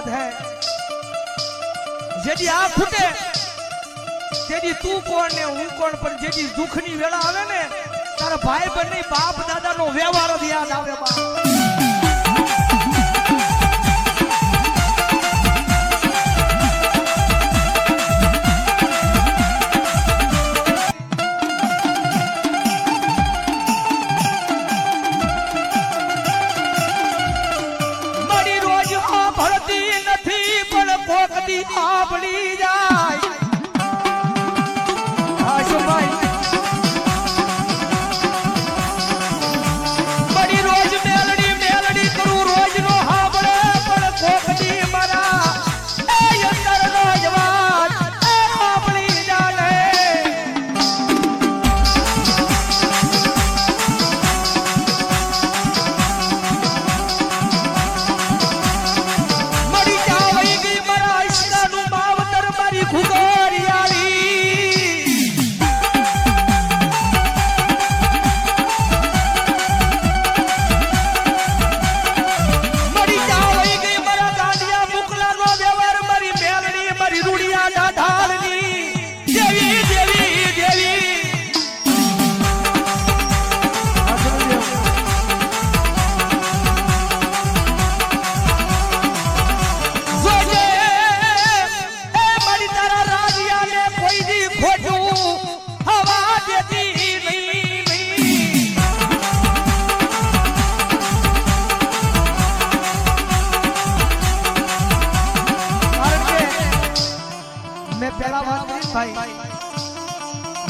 मोहब्बत है जेदी आ फूटे तेदी तू कोण ने हूं कोण पण जेदी दुखनी वेळा आवे ने तारा भाई बने बाप दादा नो व्यवहार याद आवे बा आपली जाय आशुभाई बड़ी रोज मेलडी मेलडी करू रोज नो हाबड़े पण कोकडी मरा ए अंदर नो जवान ए आपली जाने मरी जावई गई मरा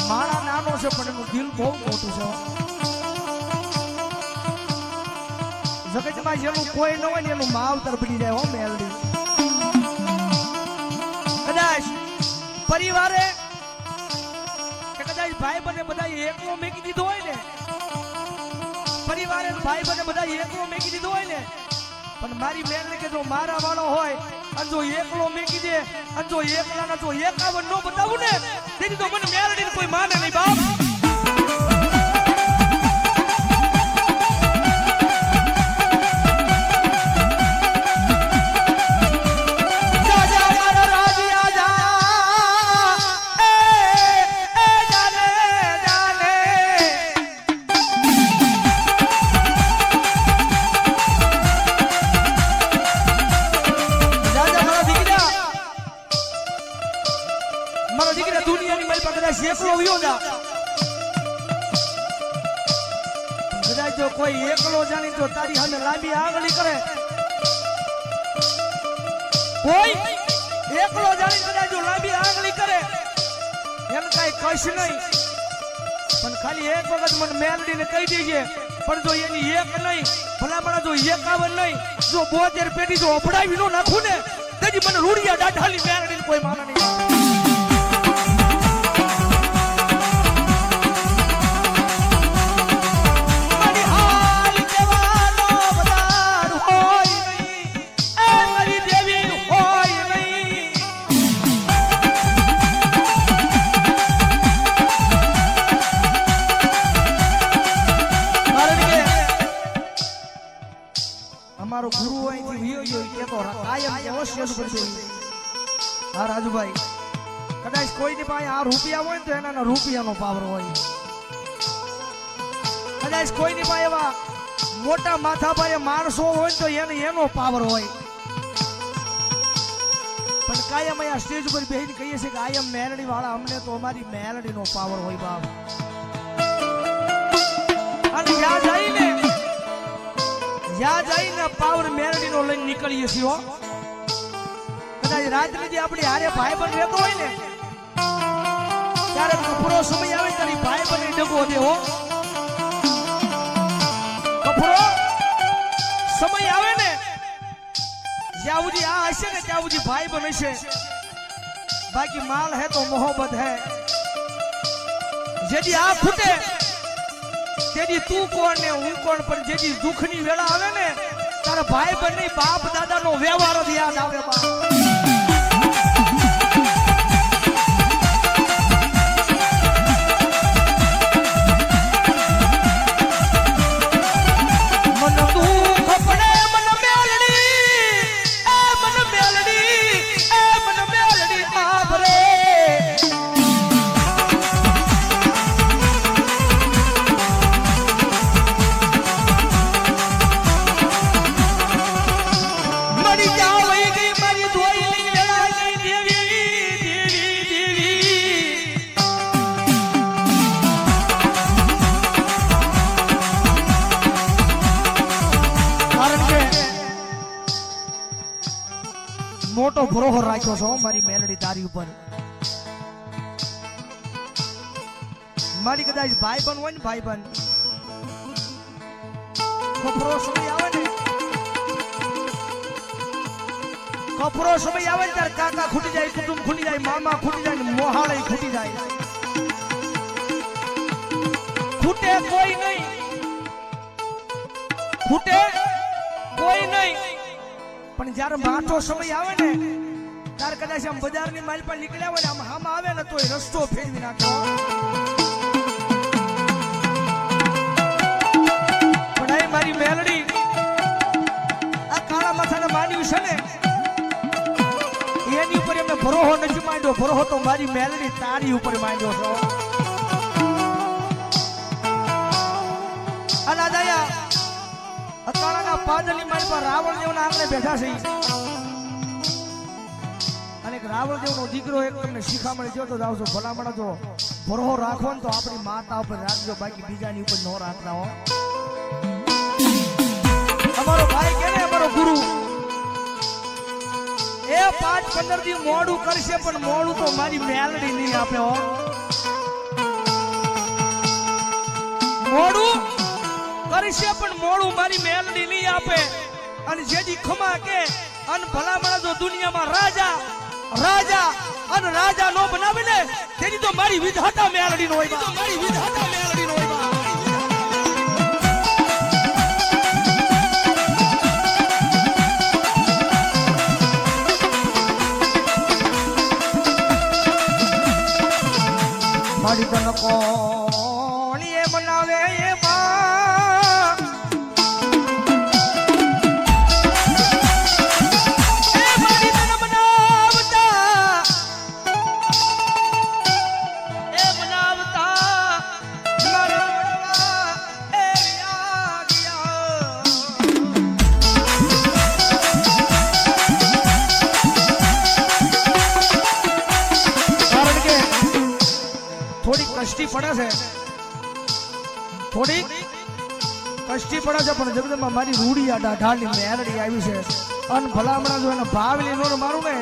मारा नानो से पण दिल बहुत मोटू छे जगत में जेनु कोई न होय एनु मावतर बनी जाय हो मेलडी कदाच परिवारे के कदाच भाई बने बधा एकलो मेकी दीधो होय ने परिवारे भाई बने बधा एकलो मेकी दीधो होय ने पण मारी मेलडी के जो मारा वाळो होय अन जो एकलो मेकी दे अन जो एकला ना जो एकावन नो बतावू ने तेरी तो मन मेलडी कोई माने नहीं बाप जा जा मारा राजी आजा ए जाने जाने जा जा मारा दीकरा दुनिया ની મલ પકડા એકલો વિયો જા કદાચ જો કોઈ એકલો જાણી તો તારી સામે લાંબી આગળી કરે કોઈ એકલો જાણી કદાચ જો લાંબી આગળી કરે એમ કાઈ કશ નહીં પણ ખાલી એક વખત મને મેલડીને કહી દેજે પણ જો એની એક નહીં ભલામણા જો 51 નહીં જો 72 પેટી જો અપડાવી નો નાખું ને તેજી મને રૂડિયા દાઢાલી મેલડીને કોઈ માને નહીં हमारो गुरु आई थी वियो यो के तो कायम अवश्य करते हां राजू भाई कदाच कोई ने पाए आ रुपया होय तो एना रुपया नो पावर होय कदाच कोई ने पाए वा मोटा माथा पाए माणसो होय तो एने एनो पावर होय पण कायम आ स्टेज पर बेहीन कहिए छे कि कायम मेलडी वाला हमने तो हमारी मेलडी नो पावर होय बाप अन या जाईने या जाईने पावर मेलडी नो लઈને નીકળીએ છીએ હો કદાચ રાત્રે જે આપણી હારે ભાઈ બન રહેતો હોય ને ત્યારે કપરો સમય આવે તારી ભાઈ બને ડગો દે હો કપરો સમય આવે ને જ્યાં સુધી આ હશે ને ત્યાં સુધી ભાઈ બન હશે બાકી માલ હે તો મોહબ્બત હે જેદી આ ફૂટે तेरी तू कोण ने हूं कोण पण जेदी दुखनी वेळा आवे ने तारा भाई बने बाप दादा नो व्यवहार याद आवे बा मन दुख पड़े मन मेलडी ए मन मेल મોટો ભરોહો રાખ્યો છો મારી મેલડી તારી ઉપર. મારી કદાચ ભાઈબંધ હોય ને ભાઈબંધ કપરો સમય આવે ને ત્યારે કાકા ખૂટી જાય, કુટુંબ ખૂટી જાય, મામા ખૂટી જાય, મોહાળે ખૂટી જાય, ખૂટે કોઈ નહીં, પણ જયારે માઠો સમય આવે ને ત્યારે કદાચ આમ બજારની માલ પર નીકળ્યા હોય ને આમ હામાં આવે ને તોય રસ્તો ફેરવી નાખ્યો. પણ મારી મેલડી આ કાળા માથાના માનવી છે ને એની ઉપર એમને ભરોહો નથી માંડ્યો, ભરોહો તો મારી મેલડી તારી ઉપર માંડ્યો છો. અને દયા અકાળાના પાદરની મારી પર રાવણ દેવના આંગણે બેઠા છે અને એક રાવણ દેવનો દીકરો એક તમને શિખામણ થયો તો જાવ છો ભલામણ જો ભરોહો રાખવો ને તો આપણી માતા ઉપર રાખજો, બાકી બીજાની ઉપર ન રાખતા હો. અમારો ભાઈ કે ને અમારો ગુરુ એ 5-15 દી મોડું કરશે પણ મોડું તો મારી મેલડી નહીં આપે હો. મોડું કરશે પણ મોડું મારી મેલડી નહીં આપે. અને જેથી ખમા કે અને ભલામણા જો દુનિયામાં રાજા અને રાજા નો બનાવે ને તેની તો મારી વિધાતા મેલડી નો હોય, મારી વિધાતા મેલડી નો હોય. મારી તન કોણ એ બનાવે એ માં એ મારી તન બનાવતા મારા વડવા એ યાદ કારણ કે થોડી કષ્ટી પડે છે, પણ જગદંબા મારી રૂડિયા ઢાઢાની મેલડી આવી છે. અન ભલામણા જો એને ભાવલી નો મારું ને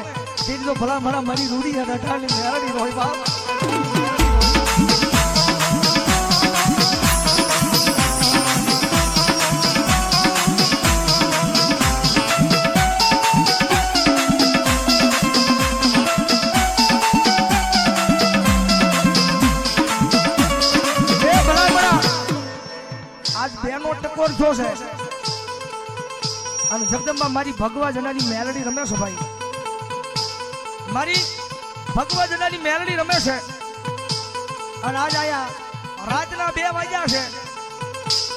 તેથી તો ભલામણા મારી રૂડિયા ઢાઢાની મેલડી હોય બાપ. ટકોર જો છે અને જગદંબા મારી ભગવા જનાની મેલડી રમે છે ભાઈ, મારી ભગવા જનાની મેલડી રમે છે. અને આજ આયા રાતના 2 વાગ્યા છે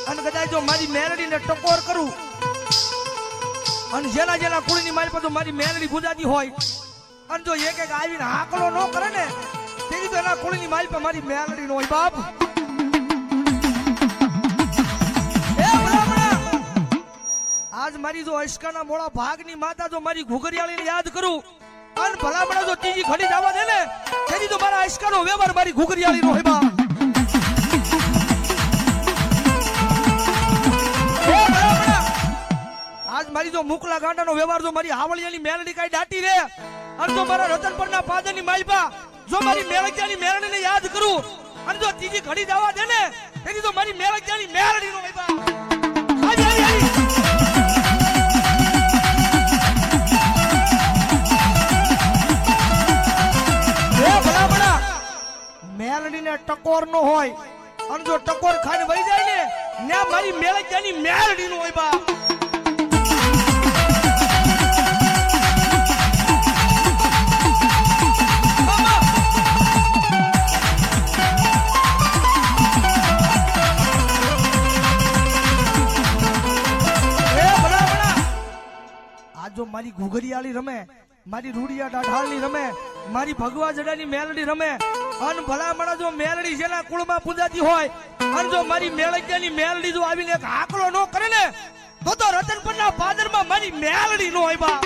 અને કદાચ જો મારી મેલડીને ટકોર કરું અને જેના કુળની મારી પર મારી મેલડી ગુજાતી હોય અને જો એક આવીને હાકલો ન કરે ને તેથી તો એના કુળની મારી પર મારી મેલડી નો હોય બાપ. આજ મારી જો અશકાના મોળા ભાગની માતા જો મારી ઘુઘરિયાળીને યાદ કરું અને ભલામણા જો ત્રીજી ઘડી જવા દે ને તેથી તો મારા અશકાનો વ્યવહાર મારી ઘુઘરિયાળીનો હોય બા. આજ મારી જો મુકલા ગાંડાનો વ્યવહાર જો મારી હાવળિયાની મેલડી કાઈ દાટી રે અને જો મારા રતનપરના પાદરની માલપા જો મારી મેલડિયાની મેલડીને યાદ કરું અને જો ત્રીજી ઘડી જવા દે ને તેથી તો મારી મેલડિયાની મેલડીનો હોય બા. મેલડીને ટકોર નો હોય અને જો ટકોર ખાઈને વહી જાય ને મારી મેલડીની મેલડી નો હોય બા. આ જો મારી ઘુઘરિયાળી રમે, મારી રૂડિયા ડાઢાળની રમે, મારી ભગવા જડાની મેલડી રમે અને ભલામણા જો મેલડી જેના કુળમાં પૂજાતી હોય અને જો મારી મેલડીની મેલડી જો આવીને એક આકલો ન કરે ને તો રતનપરના પાદરમાં મારી મેલડી નો હોય બા.